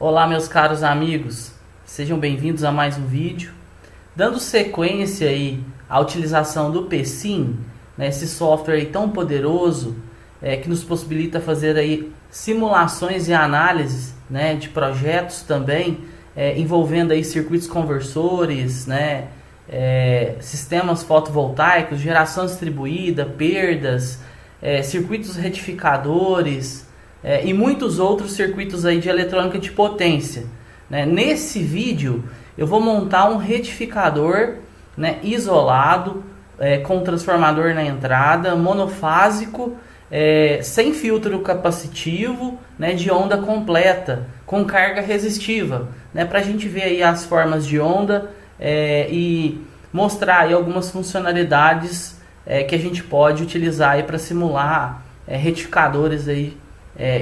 Olá, meus caros amigos, sejam bem-vindos a mais um vídeo. Dando sequência aí à utilização do PSIM, né, esse software aí tão poderoso que nos possibilita fazer aí simulações e análises, né, de projetos também envolvendo aí circuitos conversores, né, sistemas fotovoltaicos, geração distribuída, perdas, circuitos retificadores e muitos outros circuitos aí de eletrônica de potência, né? Nesse vídeo eu vou montar um retificador, né, isolado, com transformador na entrada, monofásico, sem filtro capacitivo, né, de onda completa, com carga resistiva, né, para a gente ver aí as formas de onda e mostrar aí algumas funcionalidades que a gente pode utilizar para simular retificadores aí,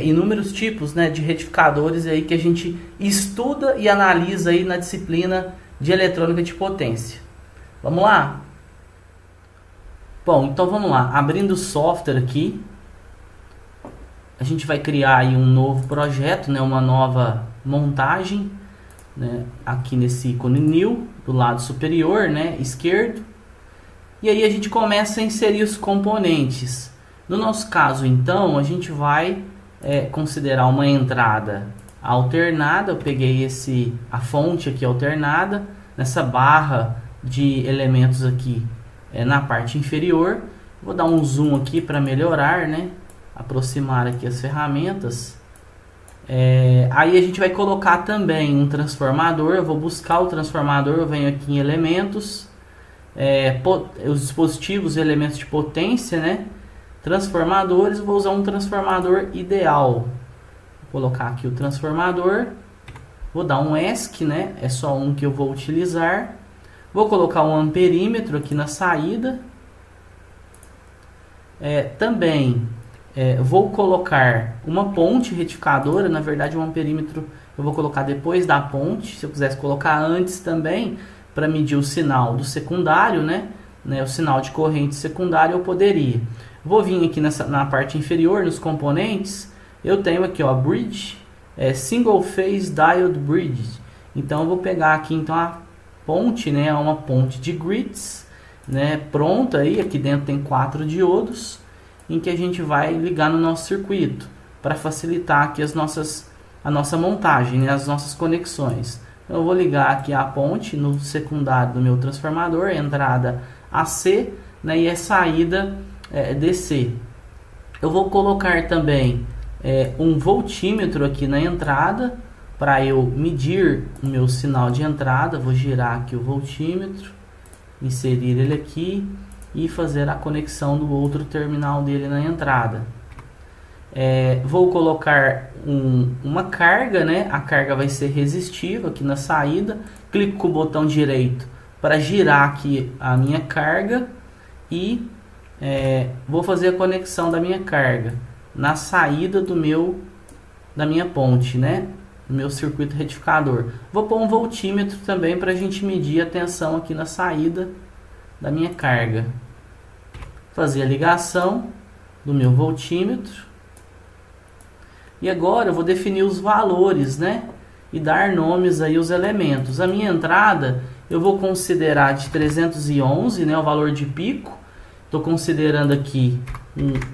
inúmeros tipos, né, de retificadores aí que a gente estuda e analisa aí na disciplina de eletrônica de potência. Vamos lá? Bom, então vamos lá. Abrindo o software aqui, a gente vai criar aí um novo projeto, né, uma nova montagem, né, aqui nesse ícone New, do lado superior, né, esquerdo. E aí a gente começa a inserir os componentes. No nosso caso, então, a gente vai considerar uma entrada alternada. Eu peguei a fonte aqui alternada, nessa barra de elementos aqui na parte inferior. Vou dar um zoom aqui para melhorar, né? Aproximar aqui as ferramentas. Aí a gente vai colocar também um transformador. Eu vou buscar o transformador, eu venho aqui em elementos, os dispositivos e elementos de potência, né? Transformadores, vou usar um transformador ideal. Vou colocar aqui o transformador, vou dar um ESC, né? É só um que eu vou utilizar. Vou colocar um amperímetro aqui na saída. Também vou colocar uma ponte retificadora. Na verdade, um amperímetro eu vou colocar depois da ponte. Se eu quisesse colocar antes também, para medir o sinal do secundário, né? O sinal de corrente secundária eu poderia. Vou vir aqui na parte inferior, nos componentes. Eu tenho aqui, ó, bridge, single phase diode bridge. Então eu vou pegar aqui então a ponte, né, uma ponte de grids, né, pronta aí. Aqui dentro tem 4 diodos em que a gente vai ligar no nosso circuito para facilitar aqui a nossa montagem, né, as nossas conexões. Então eu vou ligar aqui a ponte no secundário do meu transformador, entrada AC, né, e a saída DC. Eu vou colocar também um voltímetro aqui na entrada para eu medir o meu sinal de entrada. Vou girar aqui o voltímetro, inserir ele aqui e fazer a conexão do outro terminal dele na entrada. Vou colocar uma carga, né? A carga vai ser resistiva aqui na saída. Clico com o botão direito para girar aqui a minha carga e vou fazer a conexão da minha carga na saída da minha ponte, né? Do meu circuito retificador. Vou pôr um voltímetro também para a gente medir a tensão aqui na saída da minha carga. Fazer a ligação do meu voltímetro. E agora eu vou definir os valores, né? E dar nomes aí aos elementos. A minha entrada eu vou considerar de 311, né? O valor de pico. Estou considerando aqui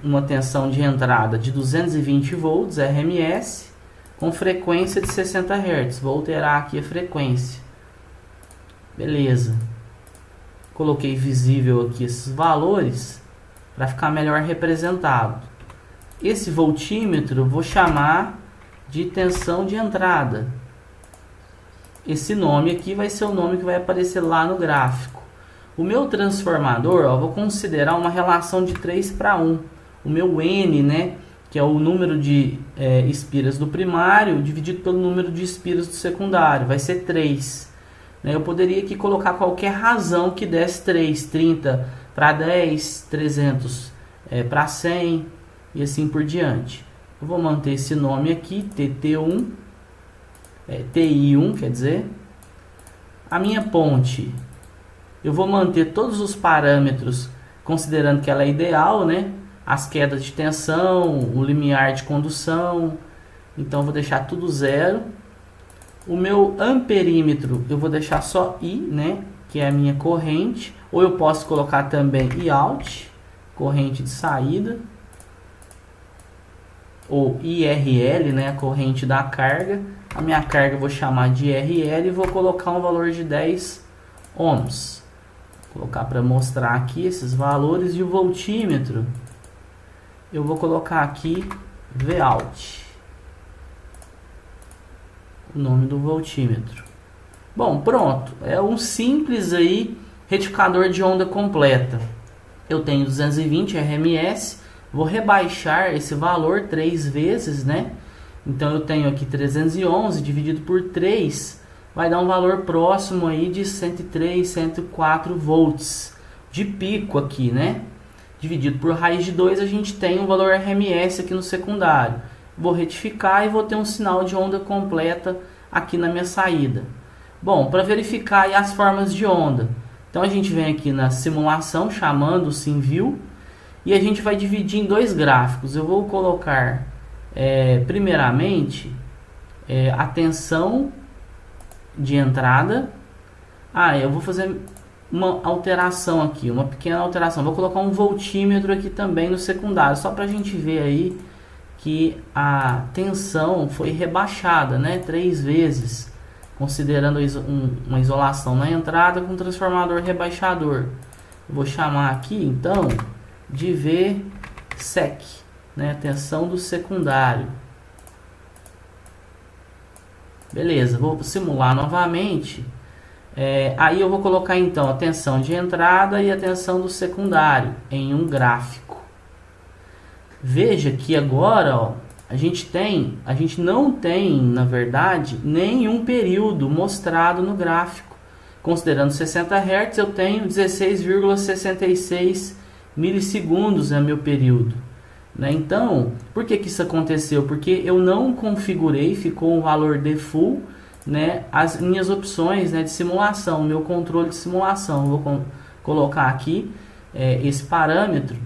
uma tensão de entrada de 220 volts RMS com frequência de 60 Hz. Vou alterar aqui a frequência. Beleza. Coloquei visível aqui esses valores para ficar melhor representado. Esse voltímetro eu vou chamar de tensão de entrada. Esse nome aqui vai ser o nome que vai aparecer lá no gráfico. O meu transformador, ó, vou considerar uma relação de 3:1. O meu N, né, que é o número de espiras do primário dividido pelo número de espiras do secundário, vai ser 3. Eu poderia aqui colocar qualquer razão que desse 3, 30 para 10, 300 para 100 e assim por diante. Eu vou manter esse nome aqui, TT1, TI1, quer dizer. A minha ponte, eu vou manter todos os parâmetros considerando que ela é ideal, né? As quedas de tensão, o limiar de condução. Então vou deixar tudo 0. O meu amperímetro eu vou deixar só I, né? Que é a minha corrente. Ou eu posso colocar também IOUT, corrente de saída. Ou IRL, né? A corrente da carga. A minha carga eu vou chamar de IRL e vou colocar um valor de 10 ohms. Vou colocar para mostrar aqui esses valores. E o voltímetro eu vou colocar aqui VOUT, o nome do voltímetro. Bom, pronto, é um simples aí retificador de onda completa. Eu tenho 220 RMS, vou rebaixar esse valor 3 vezes, né? Então eu tenho aqui 311 dividido por 3, vai dar um valor próximo aí de 103, 104 volts de pico aqui, né? Dividido por raiz de 2, a gente tem um valor RMS aqui no secundário. Vou retificar e vou ter um sinal de onda completa aqui na minha saída. Bom, para verificar aí as formas de onda, então a gente vem aqui na simulação, chamando o SimView, e a gente vai dividir em dois gráficos. Eu vou colocar, primeiramente, a tensão de entrada. Eu vou fazer uma alteração aqui, uma pequena alteração. Vou colocar um voltímetro aqui também no secundário, só para a gente ver aí que a tensão foi rebaixada, né, 3 vezes, considerando uma isolação na entrada com transformador rebaixador. Vou chamar aqui então de VSEC, né, tensão do secundário. Beleza, vou simular novamente. Aí eu vou colocar então a tensão de entrada e a tensão do secundário em um gráfico. Veja que agora, ó, a gente não tem, na verdade, nenhum período mostrado no gráfico. Considerando 60 Hz, eu tenho 16,66 milissegundos é meu período, né? Então, por que isso aconteceu? Porque eu não configurei, ficou um valor default, né, as minhas opções, né, de simulação, meu controle de simulação. Vou colocar aqui esse parâmetro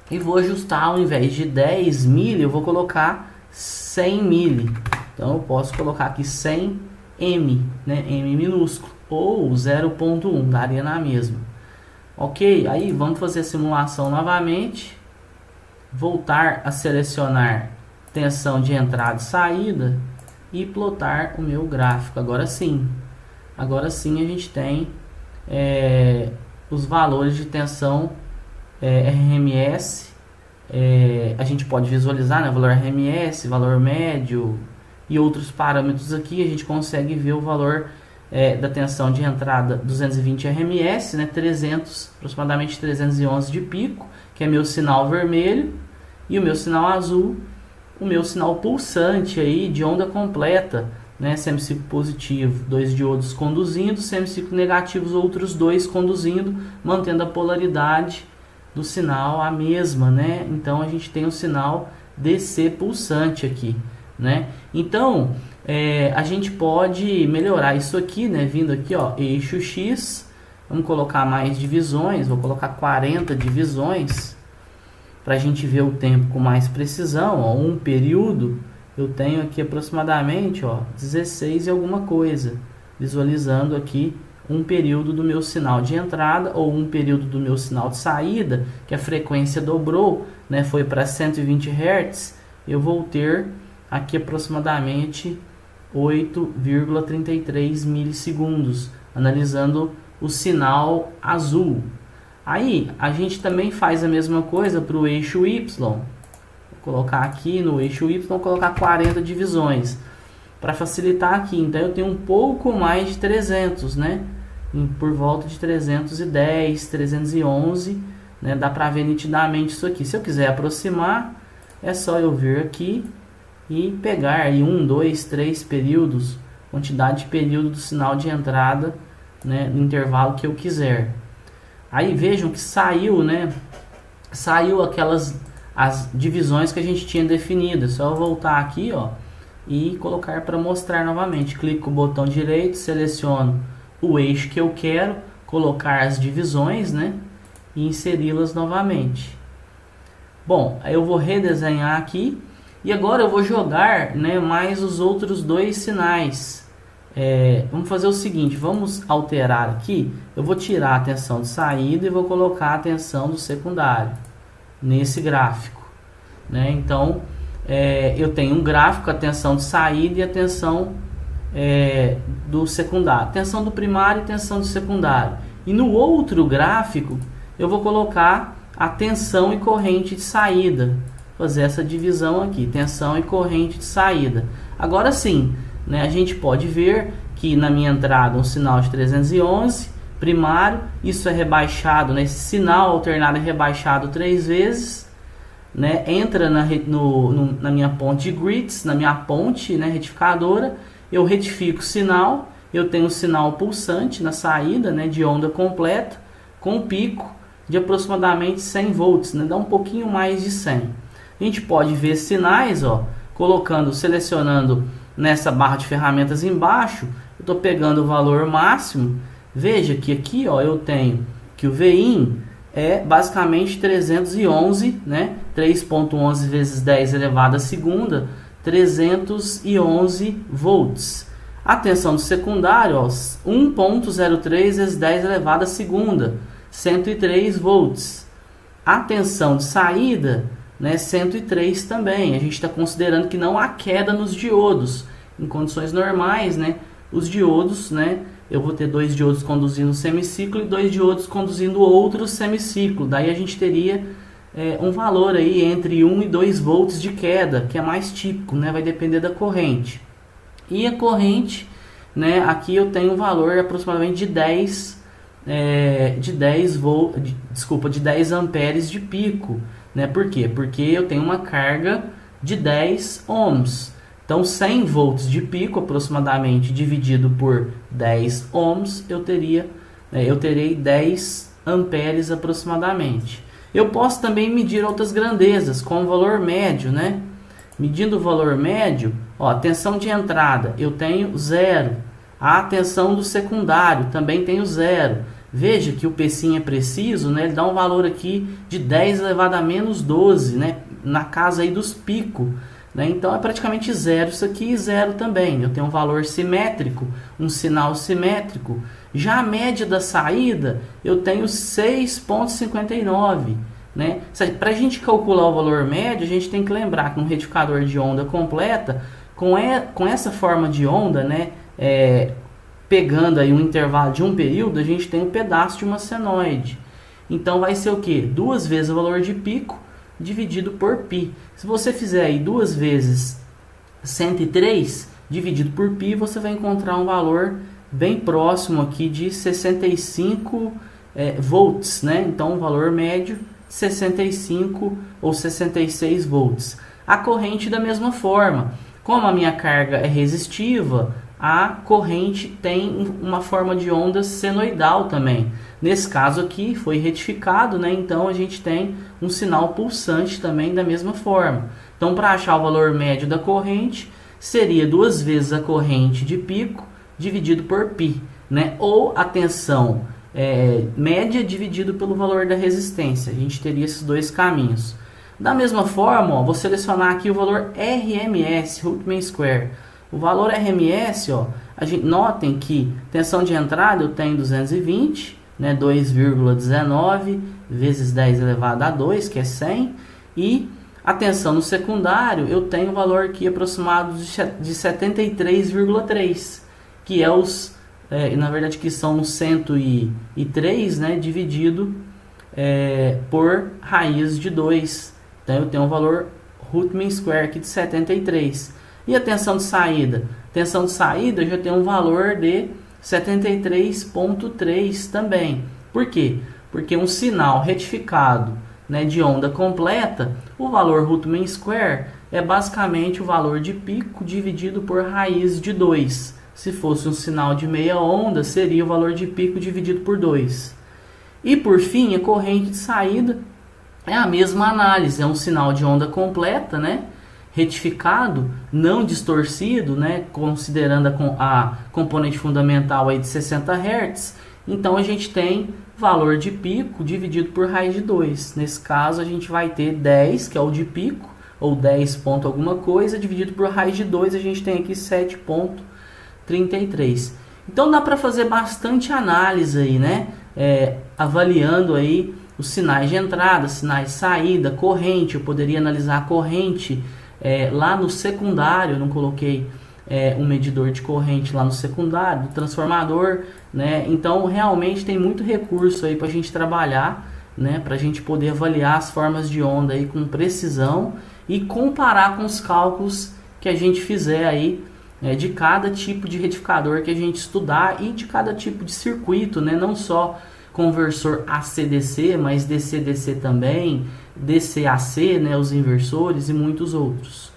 e vou ajustar, ao invés de 10 mili, eu vou colocar 100 mili. Então eu posso colocar aqui 100 M, né, M minúsculo, ou 0.1, daria na mesma. Ok, aí vamos fazer a simulação novamente. Voltar a selecionar tensão de entrada e saída e plotar o meu gráfico. Agora sim a gente tem os valores de tensão RMS. A gente pode visualizar, né, valor RMS, valor médio e outros parâmetros aqui. A gente consegue ver o valor da tensão de entrada 220 RMS, né, aproximadamente 311 de pico, que é meu sinal vermelho, e o meu sinal azul, o meu sinal pulsante aí de onda completa, né, semiciclo positivo, 2 diodos conduzindo, semiciclo negativos, outros 2 conduzindo, mantendo a polaridade do sinal a mesma, né? Então a gente tem o sinal DC pulsante aqui, né? Então a gente pode melhorar isso aqui, né? Vindo aqui, ó, eixo X, vamos colocar mais divisões, vou colocar 40 divisões para a gente ver o tempo com mais precisão. Ó, um período eu tenho aqui aproximadamente, ó, 16 e alguma coisa, visualizando aqui um período do meu sinal de entrada ou um período do meu sinal de saída, que a frequência dobrou, né, foi para 120 Hz. Eu vou ter aqui aproximadamente 8,33 milissegundos, analisando o sinal azul. Aí a gente também faz a mesma coisa para o eixo Y. Vou colocar aqui no eixo Y, vou colocar 40 divisões para facilitar aqui. Então eu tenho um pouco mais de 300, né? Por volta de 310, 311, né? Dá para ver nitidamente isso aqui. Se eu quiser aproximar, é só eu vir aqui e pegar aí 1, 2, 3 períodos, quantidade de período do sinal de entrada, né, no intervalo que eu quiser. Aí vejam que saiu, né? Saiu as divisões que a gente tinha definido. É só eu voltar aqui, ó, e colocar para mostrar novamente. Clico com o botão direito, seleciono o eixo que eu quero, colocar as divisões, né, e inseri-las novamente. Bom, aí eu vou redesenhar aqui e agora eu vou jogar, né, mais os outros 2 sinais Vamos fazer o seguinte, vamos alterar aqui. Eu vou tirar a tensão de saída e vou colocar a tensão do secundário nesse gráfico, né? Então, eu tenho um gráfico, a tensão de saída e a tensão do secundário, tensão do primário e tensão do secundário. E no outro gráfico, eu vou colocar a tensão e corrente de saída. Fazer essa divisão aqui, tensão e corrente de saída. Agora sim, né, a gente pode ver que na minha entrada um sinal de 311 primário, isso é rebaixado, né, esse sinal alternado é rebaixado 3 vezes, né, entra na minha ponte de grids, na minha ponte, né, retificadora, eu retifico o sinal, eu tenho um sinal pulsante na saída, né, de onda completa, com pico de aproximadamente 100 volts, né, dá um pouquinho mais de 100. A gente pode ver sinais, ó, selecionando nessa barra de ferramentas embaixo, eu estou pegando o valor máximo. Veja que aqui, ó, eu tenho que o Vin é basicamente 311, né? 3.11 vezes 10 elevado à segunda, 311 volts. A tensão do secundário, ó, 1.03 vezes 10 elevado à segunda, 103 volts. A tensão de saída, né, 103 também. A gente está considerando que não há queda nos diodos. Em condições normais, né, os diodos, né, eu vou ter 2 diodos conduzindo um semiciclo e 2 diodos conduzindo outro semiciclo. Daí a gente teria um valor aí entre 1 e 2 volts de queda, que é mais típico, né, vai depender da corrente. E a corrente, né, aqui eu tenho um valor aproximadamente de 10 amperes de pico. Né? Por quê? Porque eu tenho uma carga de 10 ohms. Então 100 volts de pico aproximadamente dividido por 10 ohms, eu terei 10 amperes aproximadamente. Eu posso também medir outras grandezas com o valor médio, né? Medindo o valor médio, ó, a tensão de entrada eu tenho 0. A tensão do secundário também tenho 0. Veja que o P é preciso, né? Ele dá um valor aqui de 10 elevado a menos 12, né? Na casa aí dos picos, né? Então é praticamente 0 isso aqui e 0 também. Eu tenho um valor simétrico, um sinal simétrico. Já a média da saída eu tenho 6.59, né? Para a gente calcular o valor médio, a gente tem que lembrar que um retificador de onda completa, com essa forma de onda, né? Pegando aí um intervalo de um período, a gente tem um pedaço de uma senoide. Então vai ser o que? 2 vezes o valor de pico dividido por π. Se você fizer aí 2 vezes 103 dividido por π, você vai encontrar um valor bem próximo aqui de 65 volts, né? Então um valor médio 65 ou 66 volts. A corrente da mesma forma. Como a minha carga é resistiva, a corrente tem uma forma de onda senoidal também. Nesse caso aqui foi retificado, né? Então a gente tem um sinal pulsante também da mesma forma. Então para achar o valor médio da corrente, seria 2 vezes a corrente de pico dividido por π, né? Ou a tensão média dividido pelo valor da resistência. A gente teria esses dois caminhos. Da mesma forma, ó, vou selecionar aqui o valor RMS, root mean square. O valor RMS, ó, notem que tensão de entrada eu tenho 220, né, 2,19 vezes 10 elevado a 2, que é 100. E a tensão no secundário eu tenho o valor aqui aproximado de 73,3, que é na verdade que são 103, né, dividido por raiz de 2. Então eu tenho um valor root mean square aqui de 73. E a tensão de saída? Tensão de saída eu já tenho um valor de 73,3 também. Por quê? Porque um sinal retificado, né, de onda completa, o valor root mean square é basicamente o valor de pico dividido por raiz de 2. Se fosse um sinal de meia onda, seria o valor de pico dividido por 2. E por fim, a corrente de saída é a mesma análise, é um sinal de onda completa, né, retificado, não distorcido, né, considerando a componente fundamental aí de 60 Hz. Então a gente tem valor de pico dividido por raiz de 2. Nesse caso a gente vai ter 10, que é o de pico, ou 10 ponto alguma coisa, dividido por raiz de 2, a gente tem aqui 7,39. 33. Então dá para fazer bastante análise aí, né? Avaliando aí os sinais de entrada, sinais de saída, corrente. Eu poderia analisar a corrente lá no secundário. Eu não coloquei um medidor de corrente lá no secundário, do transformador, né? Então realmente tem muito recurso aí para a gente trabalhar, né? Para a gente poder avaliar as formas de onda aí com precisão e comparar com os cálculos que a gente fizer aí de cada tipo de retificador que a gente estudar e de cada tipo de circuito, né? Não só conversor AC/DC, mas DC/DC também, DC/AC, né? Os inversores e muitos outros.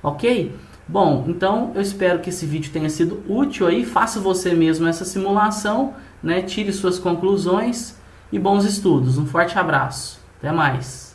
Ok? Bom, então eu espero que esse vídeo tenha sido útil aí. Faça você mesmo essa simulação, né? Tire suas conclusões e bons estudos. Um forte abraço. Até mais.